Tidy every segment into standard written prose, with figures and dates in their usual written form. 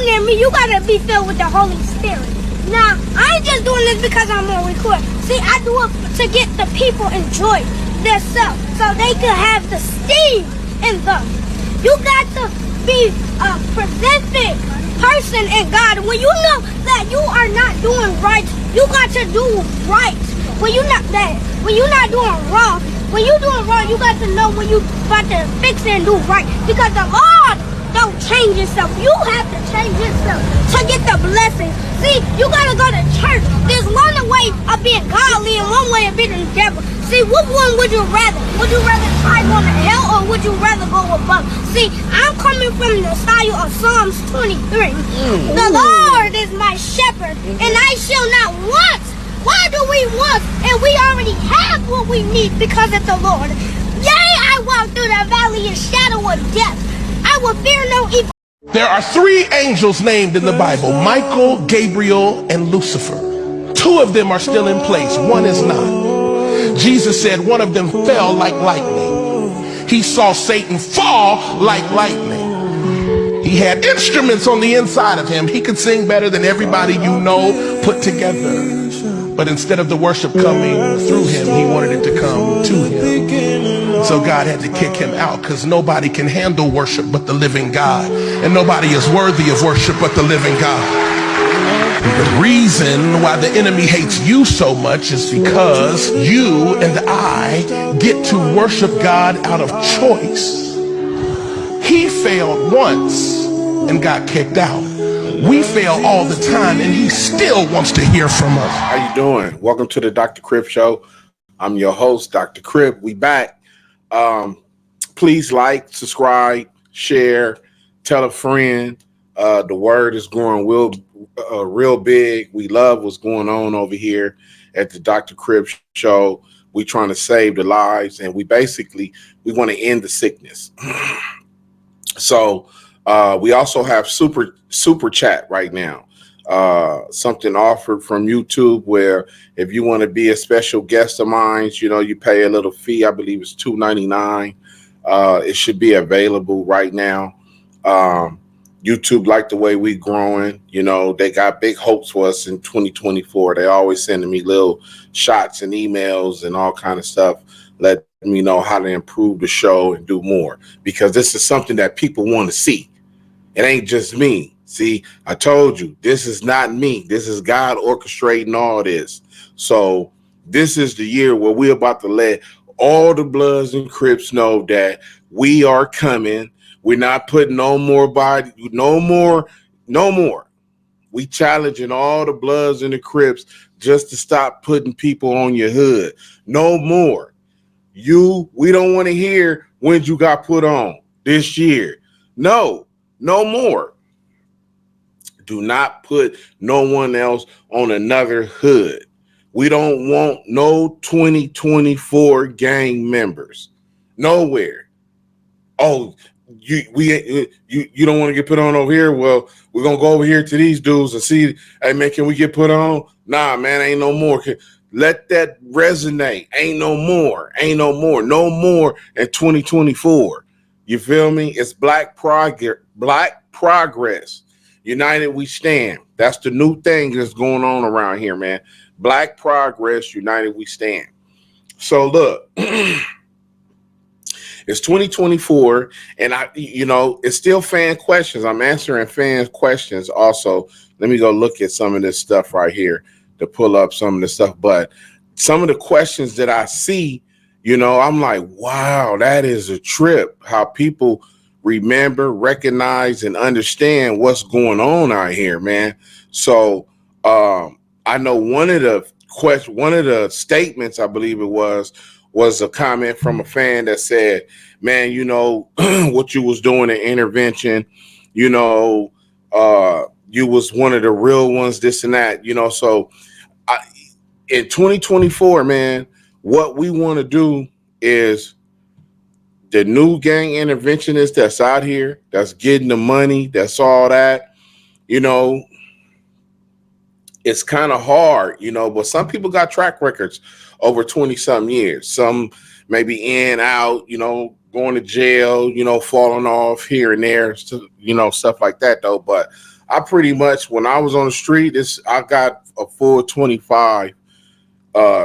near me, you gotta be filled with the Holy Spirit. Now, I ain't just doing this because I'm on record. See, I do it to get the people enjoy themselves so they can have the steam in them. You got to be a presented person in God. When you know that you are not doing right, you got to do right. When you're not doing wrong, when you're doing wrong, you got to know when you about to fix it and do right. Because the Lord don't change yourself. You have to change yourself to get the blessing. See, you gotta go to church. There's one way of being godly and one way of being the devil. See, which one would you rather? Would you rather try going to hell or would you rather go above? See, I'm coming from the style of Psalms 23. The Lord is my shepherd, and I shall not want. Why do we want? And we already have what we need because of the Lord. Yea, I walk through the valley of shadow of death. I will fear no evil. There are three angels named in the Bible: Michael, Gabriel, and Lucifer. Two of them are still in place. One is not. Jesus said one of them fell like lightning. He saw Satan fall like lightning. He had instruments on the inside of him. He could sing better than everybody you know put together. But instead of the worship coming through him, he wanted it to come to him. So God had to kick him out, because nobody can handle worship but the living God. And nobody is worthy of worship but the living God. The reason why the enemy hates you so much is because you and I get to worship God out of choice. He failed once and got kicked out. We fail all the time, and he still wants to hear from us. How you doing? Welcome to the Dr. Crip Show. I'm your host, Dr. Crip. We back. Please like, subscribe, share, tell a friend. The word is growing real big. We love what's going on over here at the Dr. Crip Show. We trying to save the lives, and we want to end the sickness. So we also have super chat right now. Something offered from YouTube where if you want to be a special guest of mine, you pay a little fee. I believe it's $2.99. It should be available right now. YouTube like the way we growing. They got big hopes for us in 2024. They always sending me little shots and emails and all kind of stuff. Let me know how to improve the show and do more, because this is something that people want to see. It ain't just me. See, I told you, this is not me. This is God orchestrating all this. So this is the year where we're about to let all the Bloods and Crips know that we are coming. We're not putting no more. We challenging all the Bloods and the Crips just to stop putting people on your hood. No more. We don't want to hear when you got put on this year. No more. Do not put no one else on another hood. We don't want no 2024 gang members. Nowhere. Oh, you don't want to get put on over here? Well, we're going to go over here to these dudes and see, hey, man, can we get put on? Nah, man, ain't no more. Let that resonate. Ain't no more. No more in 2024. You feel me? It's Black Progress. United we stand. That's the new thing that's going on around here, man. Black Progress, united we stand. So look, it's 2024, and it's still fan questions. I'm answering fan questions also. Let me go look at some of this stuff right here to pull up some of the stuff. But some of the questions that I see, I'm like, wow, that is a trip. How people remember, recognize, and understand what's going on out here, man. So I know one of the statements, I believe it was a comment from a fan that said, man, what you was doing in intervention, you was one of the real ones, this and that, so in 2024, man, what we want to do is the new gang interventionist that's out here, that's getting the money, that's all that, it's kind of hard, but some people got track records over 20-something years. Some maybe in, out, going to jail, falling off here and there, stuff like that, though. But I pretty much, when I was on the street, I got a full 25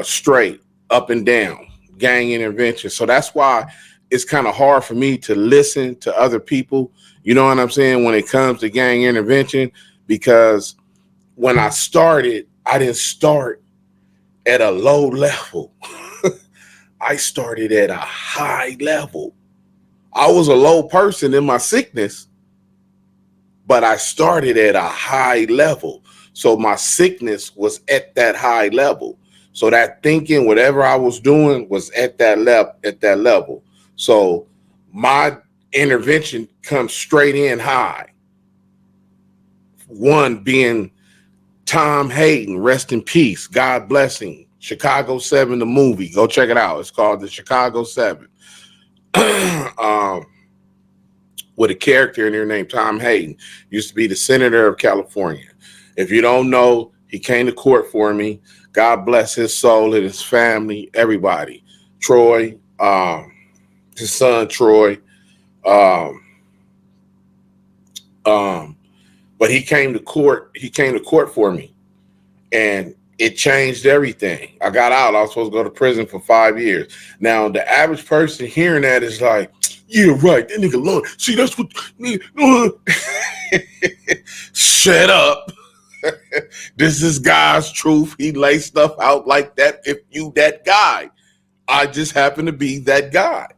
straight up and down gang intervention. So that's why it's kind of hard for me to listen to other people. You know what I'm saying? When it comes to gang intervention, because when I started, I didn't start at a low level. I started at a high level. I was a low person in my sickness, but I started at a high level. So my sickness was at that high level. So that thinking, whatever I was doing, was at that level. So my intervention comes straight in high. One being Tom Hayden, rest in peace. God bless him. Chicago 7, the movie. Go check it out. It's called The Chicago 7. With a character in there named Tom Hayden. Used to be the senator of California. If you don't know, he came to court for me. God bless his soul and his family, everybody. Troy, his son Troy. But he came to court. He came to court for me, and it changed everything. I got out. I was supposed to go to prison for 5 years. Now, the average person hearing that is like, yeah, right. That nigga Lord. See, that's what. Shut up. This is God's truth. He lays stuff out like that. If you that guy, I just happen to be that guy.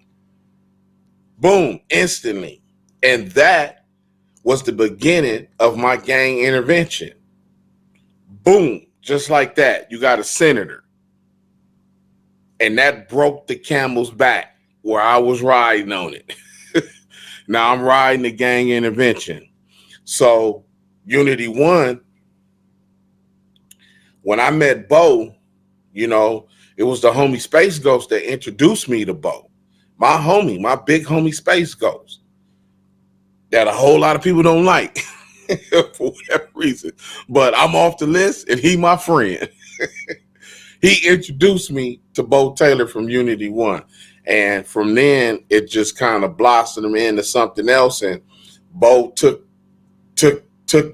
Boom, instantly. And that was the beginning of my gang intervention. Boom, just like that. You got a senator. And that broke the camel's back where I was riding on it. Now I'm riding the gang intervention. So Unity 1, when I met Bo, you know, it was the homie Space Ghost that introduced me to Bo. My homie, my big homie Space Ghost. That a whole lot of people don't like for whatever reason. But I'm off the list and he my friend. He introduced me to Bo Taylor from Unity 1. And from then, it just kind of blossomed into something else. And Bo took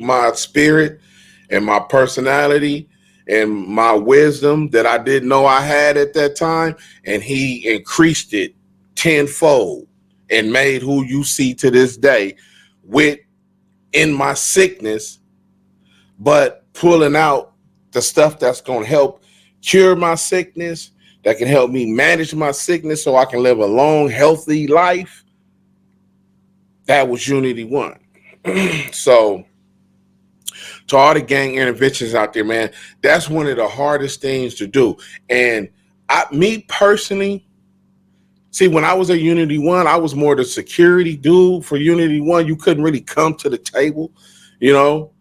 my spirit and my personality and my wisdom that I didn't know I had at that time, and he increased it tenfold and made who you see to this day with in my sickness, but pulling out the stuff that's going to help cure my sickness, that can help me manage my sickness so I can live a long, healthy life. That was Unity 1. So to all the gang interventions out there, man, that's one of the hardest things to do. And me personally, see, when I was at Unity 1, I was more the security dude for Unity 1. You couldn't really come to the table, you know,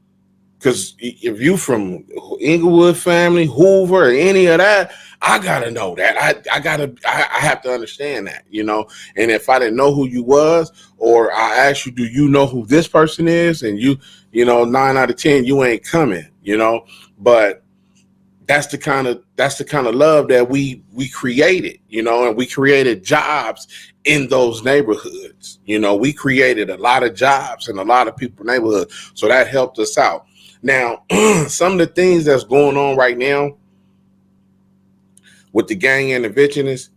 because if you from Inglewood family, Hoover, or any of that, I gotta know that. I have to understand that, you know. And if I didn't know who you was, or I asked you, do you know who this person is? And you know, 9 out of 10, you ain't coming, you know. But that's the kind of love that we created, you know, and we created jobs in those neighborhoods. You know, we created a lot of jobs in a lot of people's neighborhoods. So that helped us out. Now, some of the things that's going on right now with the gang interventionists,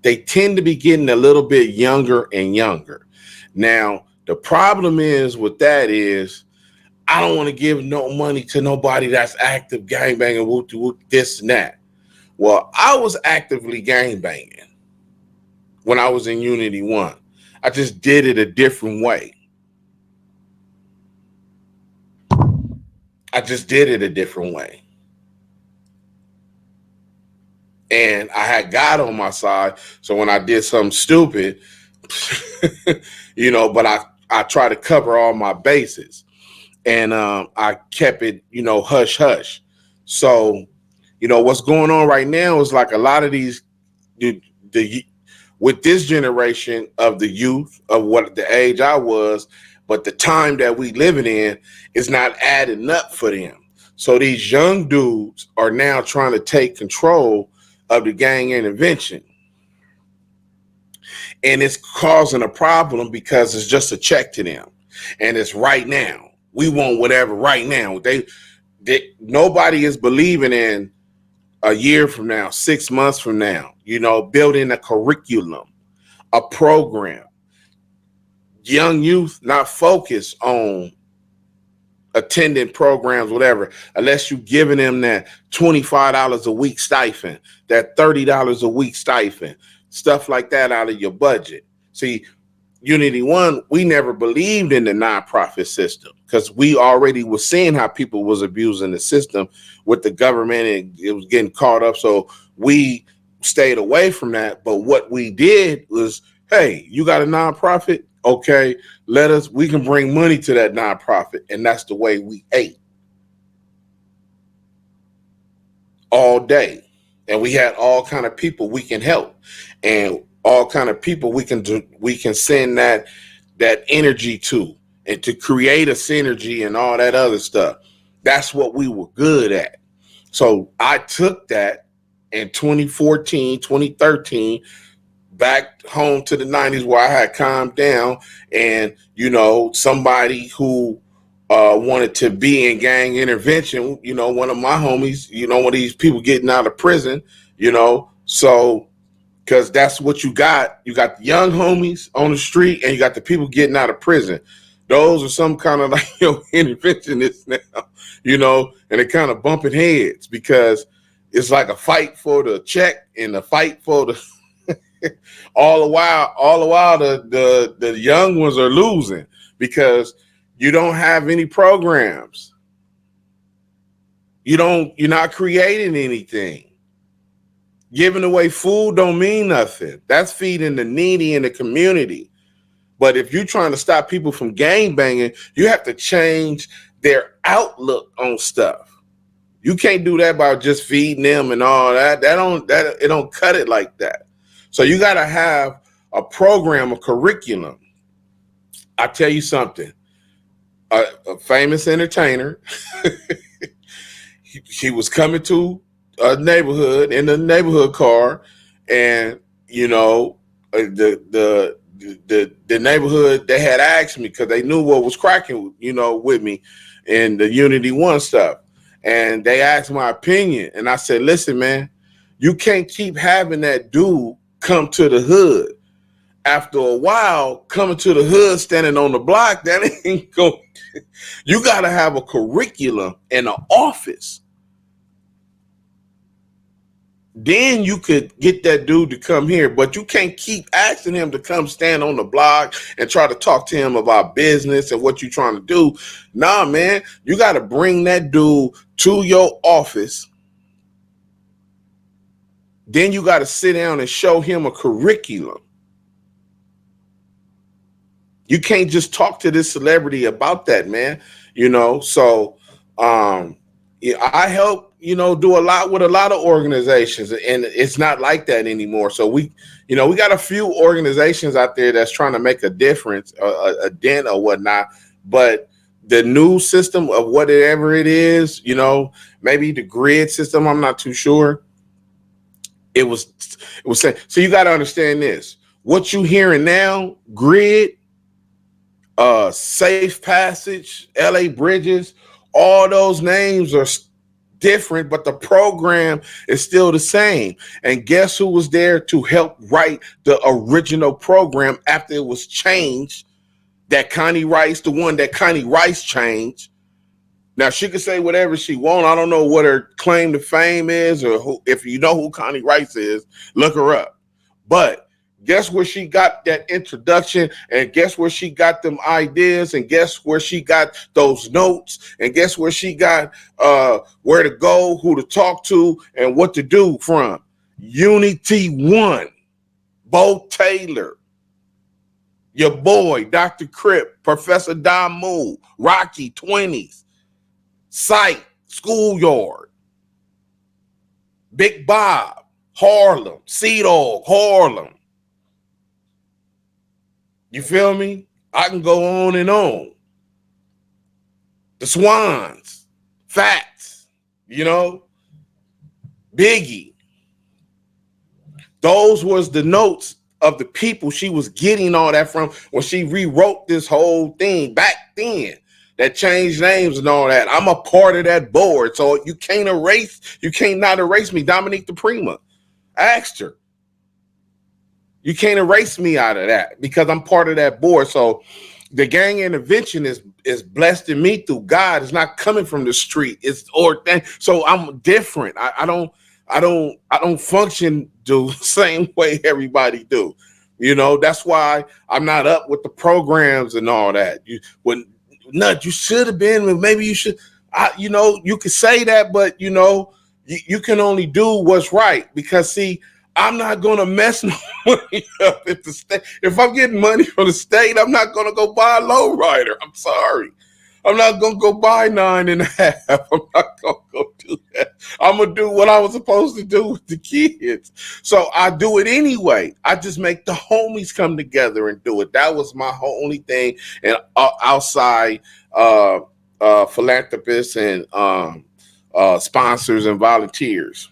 they tend to be getting a little bit younger and younger. Now, the problem is with that is I don't want to give no money to nobody that's active gangbanging, whoop, this and that. Well, I was actively gangbanging when I was in Unity 1. I just did it a different way. And I had God on my side. So when I did something stupid, you know, but I try to cover all my bases. And I kept it, you know, hush, hush. So, you know, what's going on right now is like a lot of these, with this generation of the youth of what the age I was, but the time that we living in is not adding up for them. So these young dudes are now trying to take control of the gang intervention. And it's causing a problem because it's just a check to them. And it's right now. We want whatever right now. They nobody is believing in a year from now, 6 months from now, building a curriculum, a program. Young youth not focused on attending programs, whatever, unless you're giving them that $25 a week stipend, that $30 a week stipend, stuff like that out of your budget. See, Unity One, we never believed in the nonprofit system because we already was seeing how people was abusing the system with the government and it was getting caught up. So we stayed away from that. But what we did was, hey, you got a nonprofit? Okay, we can bring money to that nonprofit. And that's the way we ate all day. And we had all kind of people we can help and all kind of people we can send that energy to and to create a synergy and all that other stuff. That's what we were good at. So I took that in 2014, 2013, back home to the 90s where I had calmed down and, somebody who wanted to be in gang intervention, one of my homies, one of these people getting out of prison, so because that's what you got. You got the young homies on the street and you got the people getting out of prison. Those are some kind of like interventionists now, and they're kind of bumping heads because it's like a fight for the check and a fight for the all the while the young ones are losing because you don't have any programs. You're not creating anything. Giving away food don't mean nothing. That's feeding the needy in the community. But if you're trying to stop people from gang banging, you have to change their outlook on stuff. You can't do that by just feeding them and all that. It don't cut it like that. So you got to have a program, a curriculum. I tell you something. A famous entertainer, he was coming to a neighborhood in the neighborhood car, and the neighborhood, they had asked me because they knew what was cracking with me in the Unity One stuff, and they asked my opinion, and I said, listen, man, you can't keep having that dude come to the hood. After a while, coming to the hood, standing on the block, that ain't going. You got to have a curriculum and an office. Then you could get that dude to come here, but you can't keep asking him to come stand on the block and try to talk to him about business and what you're trying to do. Nah, man, you got to bring that dude to your office. Then you got to sit down and show him a curriculum. You can't just talk to this celebrity about that, man. So I help, do a lot with a lot of organizations, and it's not like that anymore. So we got a few organizations out there that's trying to make a difference, a dent or whatnot. But the new system of whatever it is, maybe the grid system, I'm not too sure. It was saying, so you got to understand this. What you hearing now, grid, Safe Passage, LA Bridges, all those names are different, but the program is still the same. And guess who was there to help write the original program after it was changed? That Connie Rice, the one that Connie Rice changed. Now, she could say whatever she wants. I don't know what her claim to fame is, or if you know who Connie Rice is, look her up. But guess where she got that introduction, and guess where she got them ideas, and guess where she got those notes, and guess where she got where to go, who to talk to, and what to do from? Unity One, Bo Taylor, your boy, Dr. Crip, Professor Damu, Rocky 20s, Sight, Schoolyard, Big Bob, Harlem, Sea Dog, Harlem. You feel me? I can go on and on. The Swans, Fats, Biggie. Those was the notes of the people she was getting all that from when she rewrote this whole thing back then. that changed names and all that. I'm a part of that board. So you can't not erase me. Dominique the Prima. I asked her. You can't erase me out of that because I'm part of that board. So the gang intervention is blessed in me through God. It's not coming from the street. It's ordained. So I'm different. I don't function the same way everybody do. You know, that's why I'm not up with the programs and all that. You should have been, maybe you should, you could say that, but you can only do what's right because see, I'm not going to mess no money up at the state. If I'm getting money from the state, I'm not going to go buy a lowrider. I'm sorry. I'm not going to go buy 9.5. I'm not going to go do that. I'm going to do what I was supposed to do with the kids. So I do it anyway. I just make the homies come together and do it. That was my only thing. And outside philanthropists and sponsors and volunteers.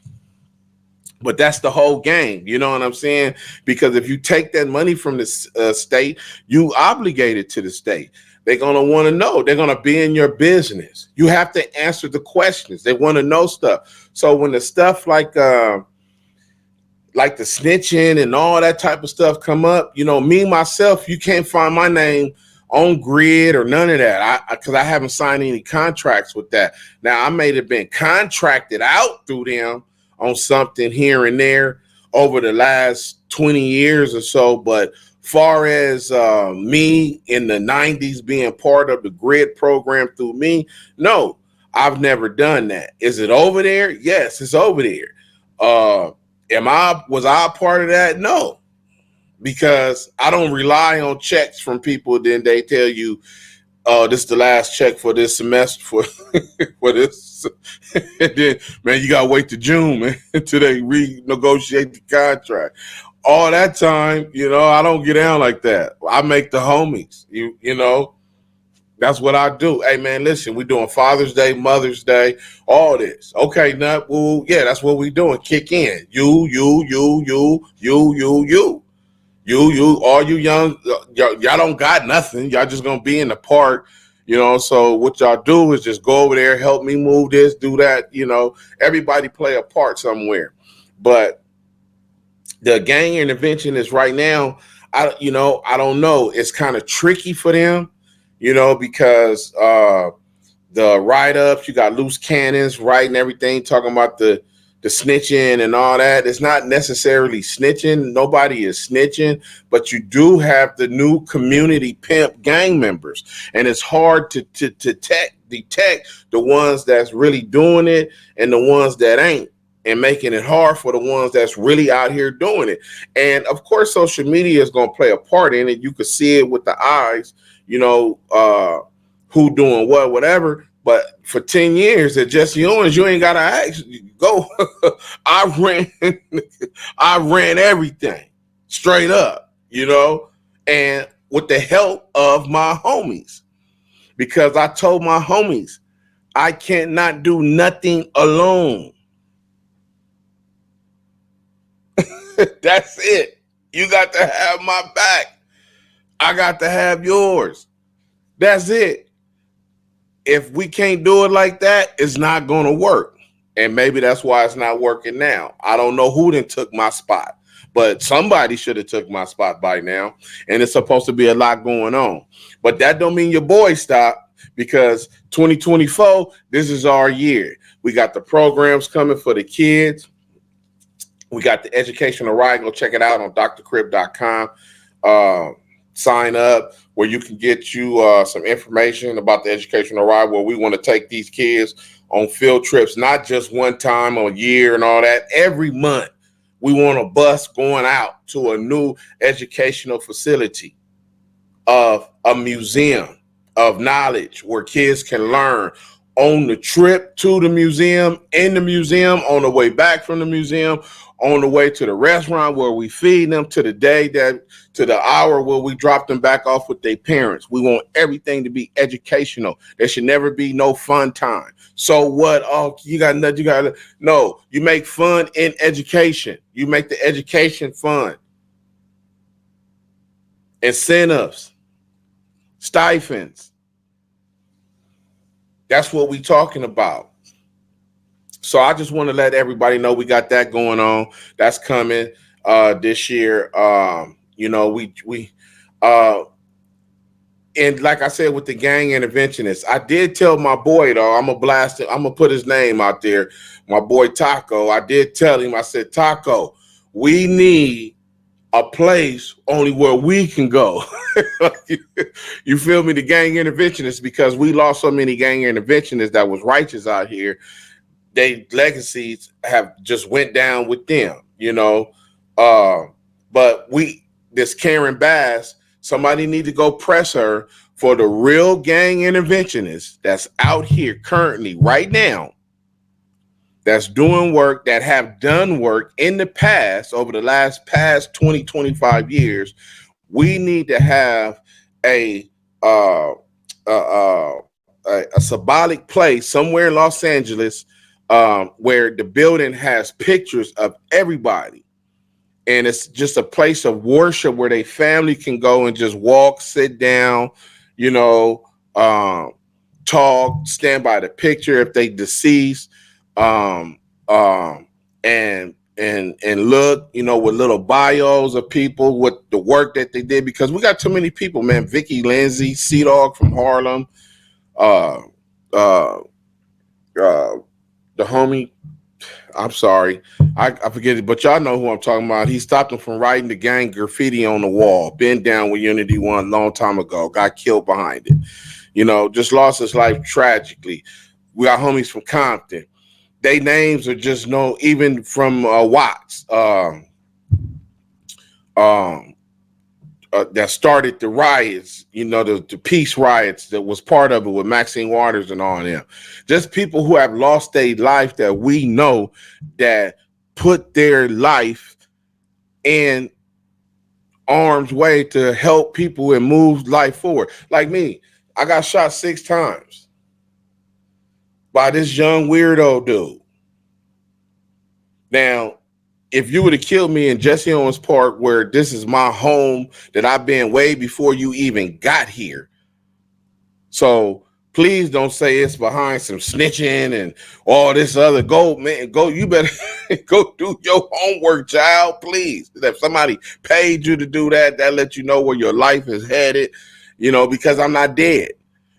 But that's the whole game. You know what I'm saying? Because if you take that money from the state, you obligate it to the state. They're going to want to know. They're going to be in your business. You have to answer the questions. They want to know stuff. So when the stuff like the snitching and all that type of stuff come up, me, myself, you can't find my name on grid or none of that. Because I haven't signed any contracts with that. Now, I may have been contracted out through them on something here and there over the last 20 years or so. But far as me in the 90s being part of the grid program through me, no, I've never done that. Is it over there? Yes, it's over there. Was I a part of that? No, because I don't rely on checks from people. Then they tell you, this is the last check for this semester for this. And then, man, you gotta wait to June, man, until they renegotiate the contract. All that time, I don't get down like that. I make the homies. That's what I do. Hey, man, listen, we're doing Father's Day, Mother's Day, all this. Okay, well, yeah, that's what we're doing. Kick in. You, all you young, y'all don't got nothing. Y'all just gonna be in the park, so what y'all do is just go over there, help me move this, do that. Everybody play a part somewhere. But the gang intervention is right now, I don't know. It's kind of tricky for them, because the write-ups, you got loose cannons writing everything, talking about the snitching and all that. It's not necessarily snitching. Nobody is snitching, but you do have the new community pimp gang members. And it's hard to detect the ones that's really doing it and the ones that ain't, and making it hard for the ones that's really out here doing it. And of course, social media is going to play a part in it. You can see it with the eyes, who doing what, whatever. But for 10 years at Jesse Owens, you ain't gotta actually go. I ran everything straight up, and with the help of my homies, because I told my homies I cannot do nothing alone. That's it. You got to have my back. I got to have yours. That's it. If we can't do it like that, it's not going to work. And maybe that's why it's not working now. I don't know who then took my spot, but somebody should have took my spot by now. And it's supposed to be a lot going on. But that don't mean your boy stop, because 2024, this is our year. We got the programs coming for the kids. We got the educational ride. Go check it out on drcrip.com. Sign up where you can get you some information about the educational ride, where we want to take these kids on field trips, not just one time a year and all that. Every month, we want a bus going out to a new educational facility of a museum of knowledge where kids can learn on the trip to the museum, in the museum, on the way back from the museum, on the way to the restaurant where we feed them, to the hour where we drop them back off with their parents. We want everything to be educational. There should never be no fun time. So what? Oh, you got nothing. No, you make fun in education. You make the education fun. Incentives, stipends. That's what we talking about. So I just want to let everybody know we got that going on. That's coming this year. You know, we uh and like I said with the gang interventionists, I did tell my boy though, I'm gonna blast it, I'm gonna put his name out there. My boy Taco. I did tell him, I said, Taco, we need a place only where we can go. You feel me? The gang interventionists, because we lost so many gang interventionists that was righteous out here. They legacies have just went down with them, you know. But this Karen Bass, somebody need to go press her for the real gang interventionist that's out here currently right now, that's doing work, that have done work in the past over the past 20, 25 years. We need to have a uh, a symbolic place somewhere in Los Angeles, where the building has pictures of everybody, and it's just a place of worship where they family can go and just walk, sit down, you know, talk, stand by the picture if they deceased, um, and look, you know, with little bios of people, with the work that they did, because we got too many people, man. Vicky Lindsay, Sea Dog from Harlem, uh, uh, uh, the homie. I'm sorry, I forget it, but y'all know who I'm talking about. He stopped him from writing the gang graffiti on the wall. Been down with Unity One a long time ago. Got killed behind it. You know, just lost his life tragically. We got homies from Compton. They names are just known, even from Watts. That started the riots, you know, the peace riots that was part of it with Maxine Waters and all of them. Just people who have lost their life that we know, that put their life in arm's way to help people and move life forward. Like me, I got shot 6 times by this young weirdo dude. Now, if you would have killed me in Jesse Owens Park, where this is my home that I've been way before you even got here. So please don't say it's behind some snitching and all this other. Go, man, go. You better go do your homework, child, please. If somebody paid you to do that, that lets you know where your life is headed, you know, because I'm not dead,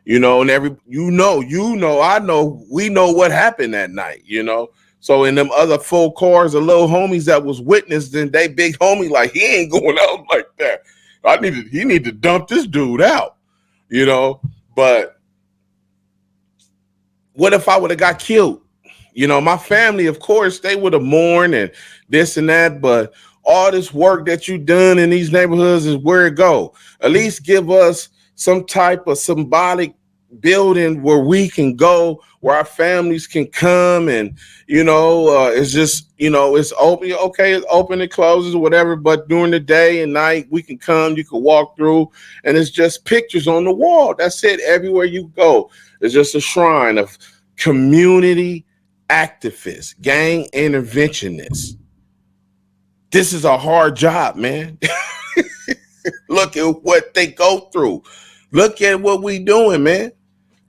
you know, and I know, we know what happened that night, you know. So in them other 4 cars, the little homies that was witnessed, and they big homie, like, he ain't going out like that. He need to dump this dude out, you know. But what if I would have got killed? You know, my family, of course, they would have mourned and this and that, but all this work that you done in these neighborhoods is where it go. At least give us some type of symbolic building where we can go, where our families can come, and you know, it's just, you know, it's open. Okay, it's open and closes or whatever, but during the day and night we can come, you can walk through, and it's just pictures on the wall. That's it. Everywhere you go, it's just a shrine of community activists, gang interventionists. This is a hard job, man. Look at what they go through. Look at what we doing, man.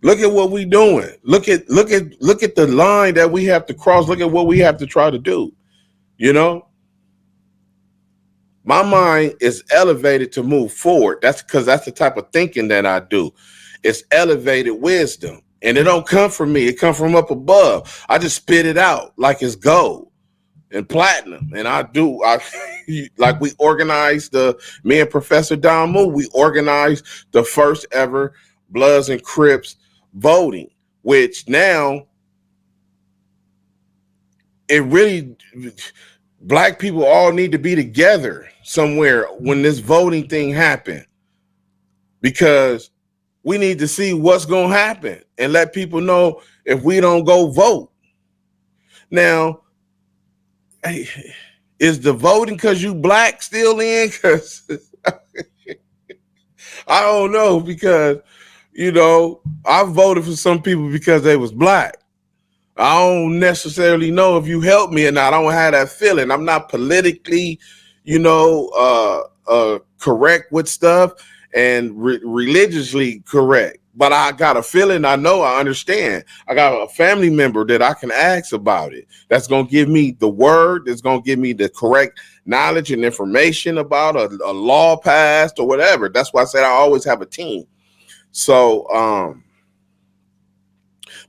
Look at what we doing. Look at the line that we have to cross. Look at what we have to try to do. You know, my mind is elevated to move forward. That's because that's the type of thinking that I do. It's elevated wisdom, and it don't come from me. It come from up above. I just spit it out like it's gold and platinum. And I like we organized me and Professor Don Moo, we organized the first ever Bloods and Crips voting, which now it really, Black people all need to be together somewhere when this voting thing happened, because we need to see what's going to happen and let people know if we don't go vote. Now, hey, is the voting because you Black still in? Because I don't know, because, you know, I voted for some people because they was Black. I don't necessarily know if you helped me or not. I don't have that feeling. I'm not politically, you know, correct with stuff, and religiously correct. but I got a feeling, I know, I understand. I got a family member that I can ask about it. That's going to give me the word. That's going to give me the correct knowledge and information about a law passed or whatever. That's why I said I always have a team. So,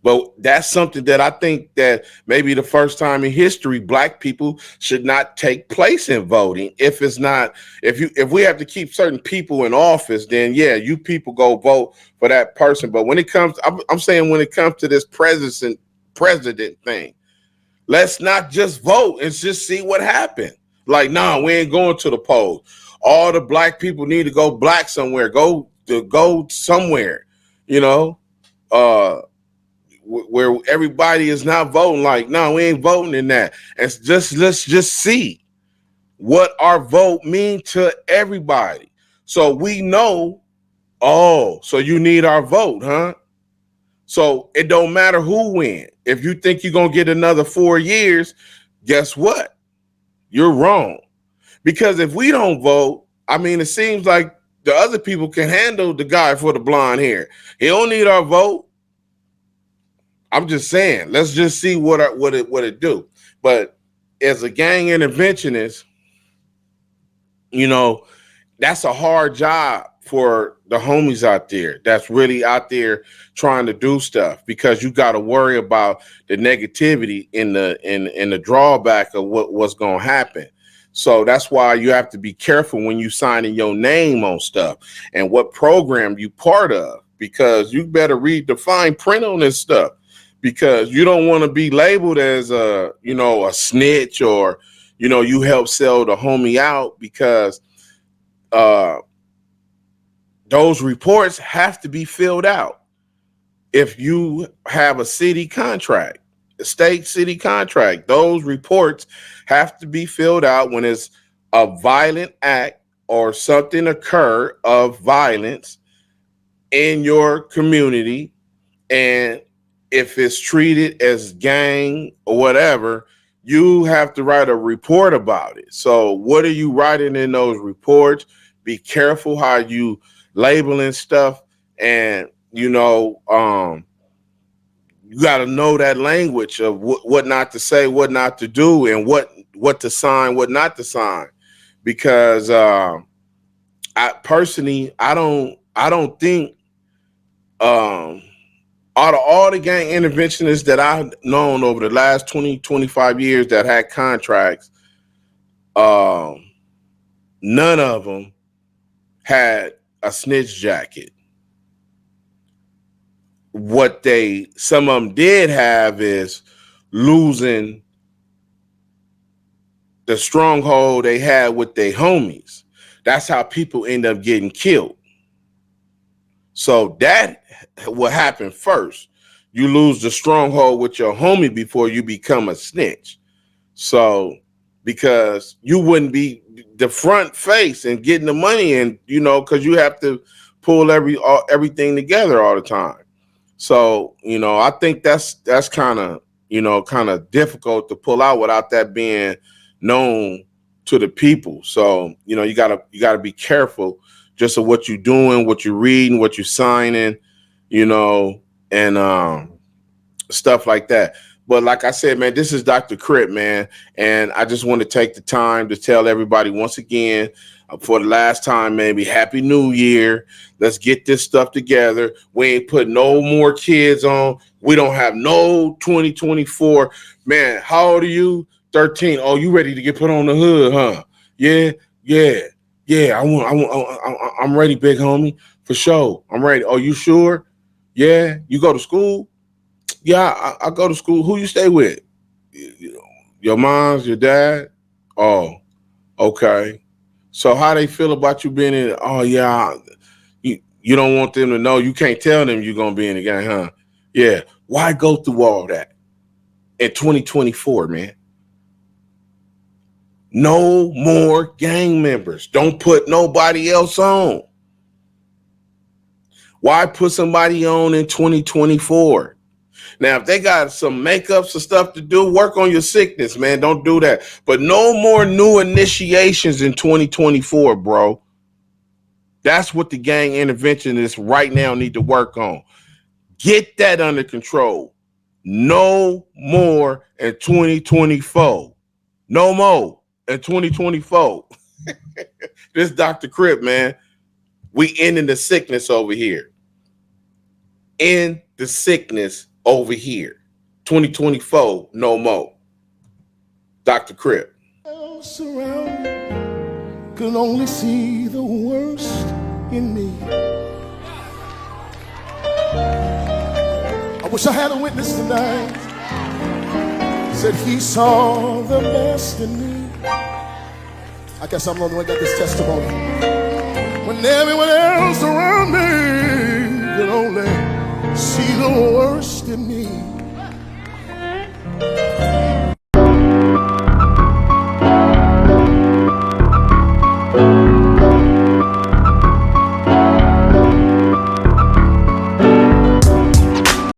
but that's something that I think that maybe the first time in history, black people should not take place in voting. If it's not, if we have to keep certain people in office, then yeah, you people go vote for that person. But when it comes, I'm saying when it comes to this president thing, let's not just vote and just see what happened. Like, nah, we ain't going to the polls. All the black people need to go black somewhere. Go somewhere, you know. Where everybody is not voting, like, no, we ain't voting in that. And let's just see what our vote mean to everybody. So we know, oh, so you need our vote, huh? So it don't matter who wins. If you think you're gonna get another 4 years, guess what? You're wrong. Because if we don't vote, I mean, it seems like the other people can handle the guy for the blonde hair. He don't need our vote. I'm just saying, let's just see what it do. But as a gang interventionist, you know, that's a hard job for the homies out there that's really out there trying to do stuff, because you got to worry about the negativity in the drawback of what's going to happen. So that's why you have to be careful when you signing your name on stuff and what program you part of, because you better read the fine print on this stuff. Because you don't want to be labeled as a snitch, or, you help sell the homie out, because those reports have to be filled out. If you have a city contract, a state city contract, those reports have to be filled out when it's a violent act or something occur of violence in your community. And if it's treated as gang or whatever, you have to write a report about it. So what are you writing in those reports? Be careful how you labeling stuff. And, you got to know that language of what not to say, what not to do, and what to sign, what not to sign. Because I personally, I don't think out of all the gang interventionists that I've known over the last 20, 25 years that had contracts, none of them had a snitch jacket. What some of them did have is losing the stronghold they had with their homies. That's how people end up getting killed. So that what happened first. You lose the stronghold with your homie before you become a snitch. So because you wouldn't be the front face and getting the money, and because you have to pull everything together all the time. So I think that's kind of difficult to pull out without that being known to the people. So you gotta be careful just of what you're doing, what you're reading, what you're signing, and stuff like that. But like I said, man, this is Dr. Crip, man. And I just want to take the time to tell everybody once again, for the last time, maybe, Happy New Year. Let's get this stuff together. We ain't put no more kids on. We don't have no 2024. Man, how old are you? 13. Oh, you ready to get put on the hood, huh? Yeah. I'm ready, big homie, for sure. I'm ready. Oh, you sure? Yeah. You go to school? Yeah, I go to school. Who you stay with? Your mom's, your dad? Oh, okay. So how they feel about you being in? Oh, yeah. You don't want them to know. You can't tell them you're going to be in the gang, huh? Yeah. Why go through all that in 2024, man? No more gang members. Don't put nobody else on. Why put somebody on in 2024? Now, if they got some makeups and stuff to do, work on your sickness, man. Don't do that. But no more new initiations in 2024, bro. That's what the gang interventionists right now need to work on. Get that under control. No more in 2024. No more in 2024. This Dr. Crip, man. We ending the sickness over here. End the sickness over here. 2024, no more. Dr. Crip. Surrounded, could only see the worst in me. I wish I had a witness tonight. Said he saw the best in me. I guess I'm the only one that got this testimony. When everyone else around me could only see the worst in me.